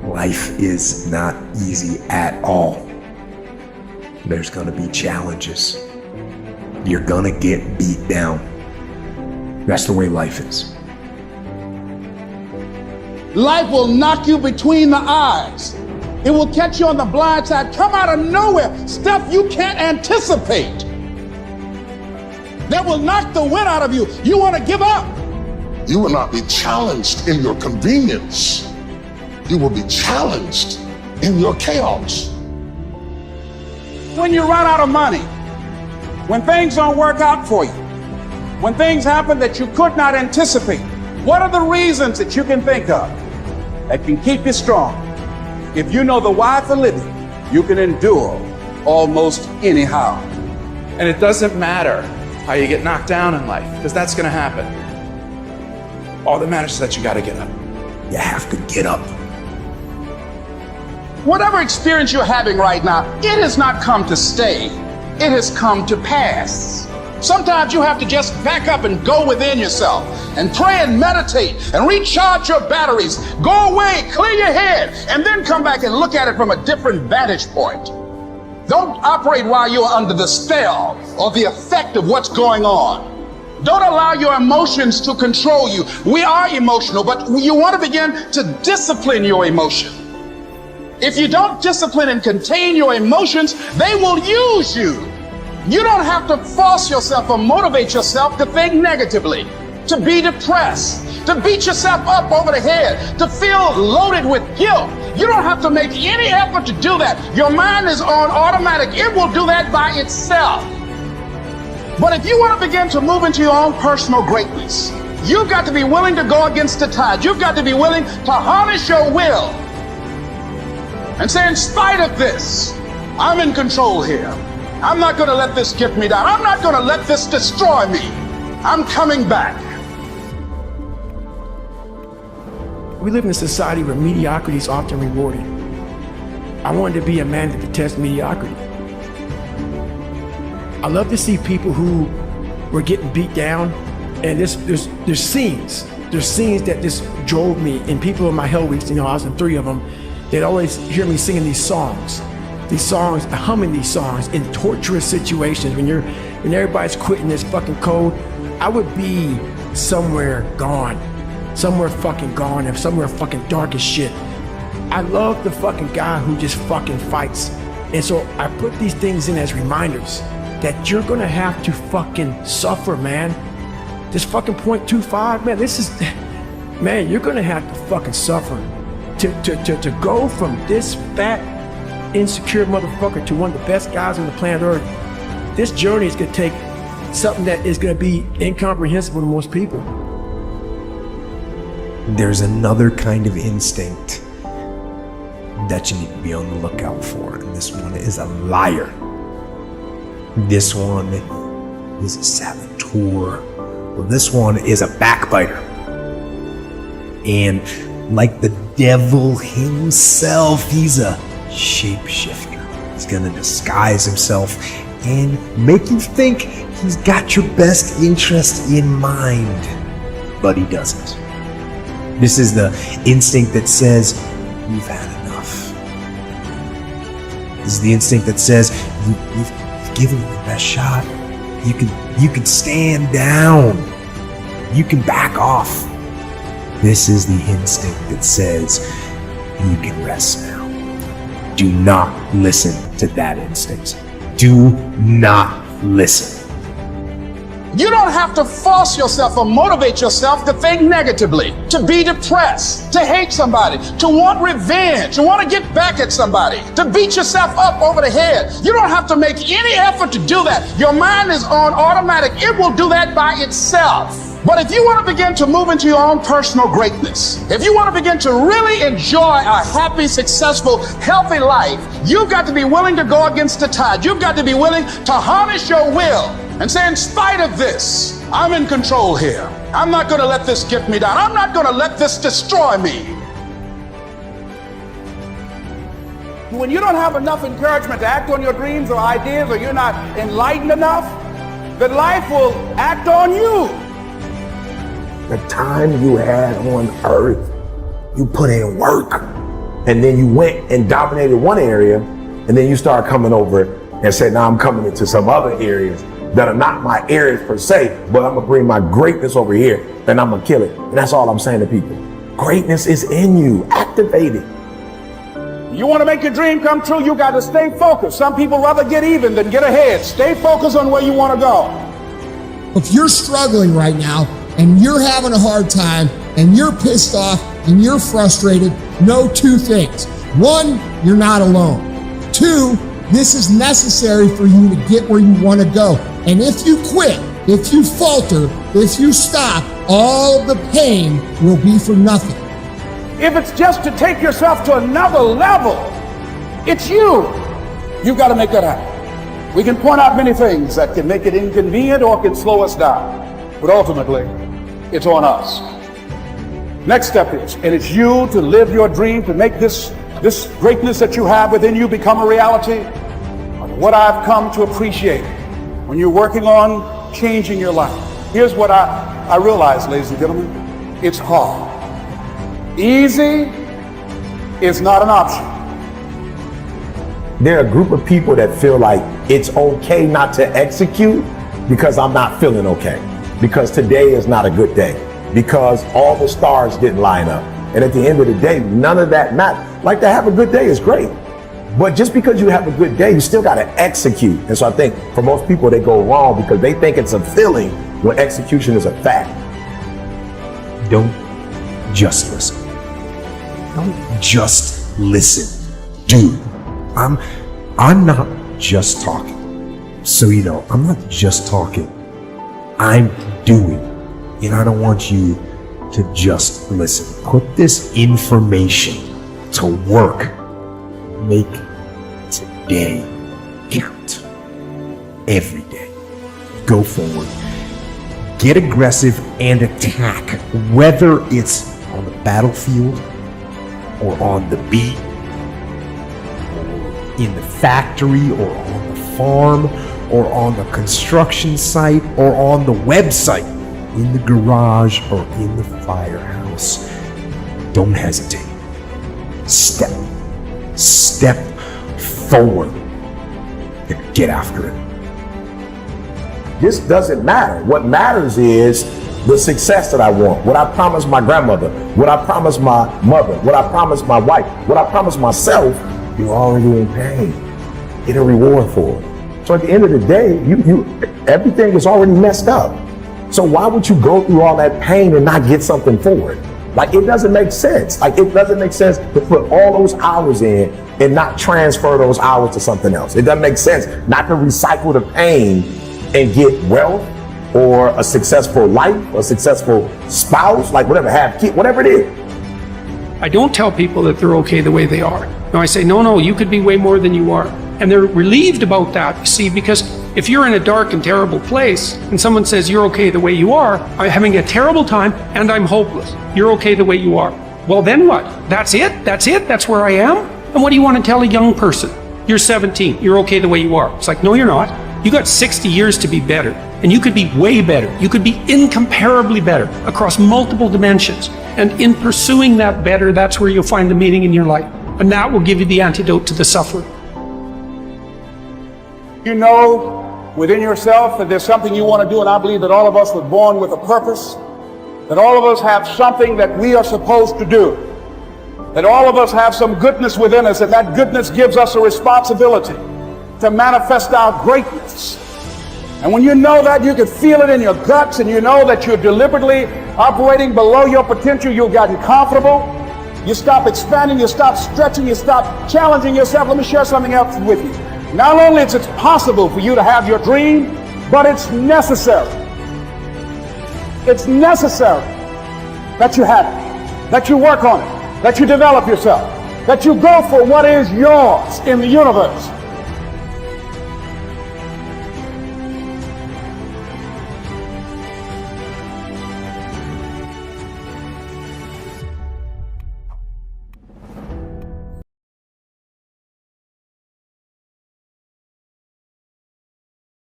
Life is not easy at all. There's gonna be challenges. You're gonna get beat down. That's the way life is. Life will knock you between the eyes. It will catch you on the blind side, come out of nowhere, stuff you can't anticipate. That will knock the wind out of you. You want to give up. You will not be challenged in your convenience. You will be challenged in your chaos. When you run out of money, when things don't work out for you, when things happen that you could not anticipate, what are the reasons that you can think of that can keep you strong? If you know the why for living, you can endure almost anyhow. And it doesn't matter how you get knocked down in life, because that's going to happen. All that matters is that you got to get up. You have to get up. Whatever experience you're having right now, it has not come to stay. It has come to pass. Sometimes you have to just back up and go within yourself and pray and meditate and recharge your batteries. Go away, clear your head, and then come back and look at it from a different vantage point. Don't operate while you're under the spell or the effect of what's going on. Don't allow your emotions to control you. We are emotional, but you want to begin to discipline your emotion. If you don't discipline and contain your emotions, they will use you. You don't have to force yourself or motivate yourself to think negatively, to be depressed, to beat yourself up over the head, to feel loaded with guilt. You don't have to make any effort to do that. Your mind is on automatic. It will do that by itself. But if you want to begin to move into your own personal greatness, you've got to be willing to go against the tide. You've got to be willing to harness your will and say, in spite of this, I'm in control here. I'm not going to let this get me down. I'm not going to let this destroy me. I'm coming back. We live in a society where mediocrity is often rewarded. I wanted to be a man that detests mediocrity. I love to see people who were getting beat down, and there's scenes that just drove me. And people in my hell weeks, I was in 3 of them, they'd always hear me singing these songs, humming these songs in torturous situations. When everybody's quitting this fucking code, I would be somewhere fucking gone, and somewhere fucking dark as shit. I love the fucking guy who just fucking fights. And so I put these things in as reminders that you're gonna have to fucking suffer, man. This fucking 0.25, man, you're gonna have to fucking suffer to go from this fat, insecure motherfucker to one of the best guys on the planet Earth. This journey is gonna take something that is gonna be incomprehensible to most people. There's another kind of instinct that you need to be on the lookout for, and this one is a liar. This one is a saboteur. Well, this one is a backbiter. And like the devil himself, he's a shapeshifter. He's gonna disguise himself and make you think he's got your best interest in mind, but he doesn't. This is the instinct that says, you've had enough. This is the instinct that says, you've given it the best shot. You can stand down. You can back off. This is the instinct that says, you can rest now. Do not listen to that instinct. Do not listen. You don't have to force yourself or motivate yourself to think negatively, to be depressed, to hate somebody, to want revenge, to want to get back at somebody, to beat yourself up over the head. You don't have to make any effort to do that. Your mind is on automatic. It will do that by itself. But if you want to begin to move into your own personal greatness, if you want to begin to really enjoy a happy, successful, healthy life, you've got to be willing to go against the tide. You've got to be willing to harness your will and say, in spite of this, I'm in control here. I'm not going to let this get me down. I'm not going to let this destroy me. When you don't have enough encouragement to act on your dreams or ideas, or you're not enlightened enough, then life will act on you. The time you had on earth, you put in work. and then you went and dominated one area, and then you start coming over and say, now I'm coming into some other areas that are not my areas per se, but I'm gonna bring my greatness over here and I'm gonna kill it. And that's all I'm saying to people. Greatness is in you. Activate it. You want to make your dream come true, you got to stay focused. Some people rather get even than get ahead. Stay focused on where you want to go. If you're struggling right now and you're having a hard time and you're pissed off and you're frustrated, know two things. One, you're not alone. Two, this is necessary for you to get where you want to go. And if you quit, if you falter, if you stop, all of the pain will be for nothing. If it's just to take yourself to another level, it's you. You've got to make that happen. We can point out many things that can make it inconvenient or can slow us down, but ultimately, it's on us. Next step is, and it's you to live your dream, to make this greatness that you have within you become a reality. What I've come to appreciate when you're working on changing your life. Here's what I realize, ladies and gentlemen, it's hard. Easy is not an option. There are a group of people that feel like it's okay not to execute because I'm not feeling okay, because today is not a good day, because all the stars didn't line up. And at the end of the day, none of that matters. Like, to have a good day is great, but just because you have a good day, you still got to execute. And so I think for most people, they go wrong because they think it's a feeling when execution is a fact. Don't just listen. Don't just listen. Do. I'm not just talking. So you know, I'm not just talking. I'm doing. And I don't want you to just listen. Put this information to work. Make today count. Every day. Go forward. Get aggressive and attack, whether it's on the battlefield or on the beat or in the factory or on the farm or on the construction site or on the website, in the garage or in the firehouse. Don't hesitate. Step forward and get after it. This doesn't matter. What matters is the success that I want, what I promised my grandmother, what I promised my mother, what I promised my wife, what I promised myself. You're already in pain. Get a reward for it. So at the end of the day, everything is already messed up. So why would you go through all that pain and not get something for it? Like, it doesn't make sense. Like, it doesn't make sense to put all those hours in and not transfer those hours to something else. It doesn't make sense not to recycle the pain and get wealth or a successful life, or a successful spouse, like whatever, have kids, whatever it is. I don't tell people that they're okay the way they are. No, I say, no, you could be way more than you are. And they're relieved about that, you see, because if you're in a dark and terrible place and someone says you're okay the way you are, I'm having a terrible time and I'm hopeless. You're okay the way you are. Well, then what? That's it? That's where I am? And what do you want to tell a young person? You're 17, you're okay the way you are. It's like, no, you're not. You got 60 years to be better, and you could be way better. You could be incomparably better across multiple dimensions. And in pursuing that better, that's where you'll find the meaning in your life. And that will give you the antidote to the suffering. You know within yourself that there's something you want to do, and I believe that all of us were born with a purpose, that all of us have something that we are supposed to do, that all of us have some goodness within us, and that goodness gives us a responsibility to manifest our greatness. And when you know that, you can feel it in your guts, and you know that you're deliberately operating below your potential. You've gotten comfortable. You stop expanding, you stop stretching, you stop challenging yourself. Let me share something else with you. Not only is it possible for you to have your dream, but it's necessary. It's necessary that you have it, that you work on it, that you develop yourself, that you go for what is yours in the universe.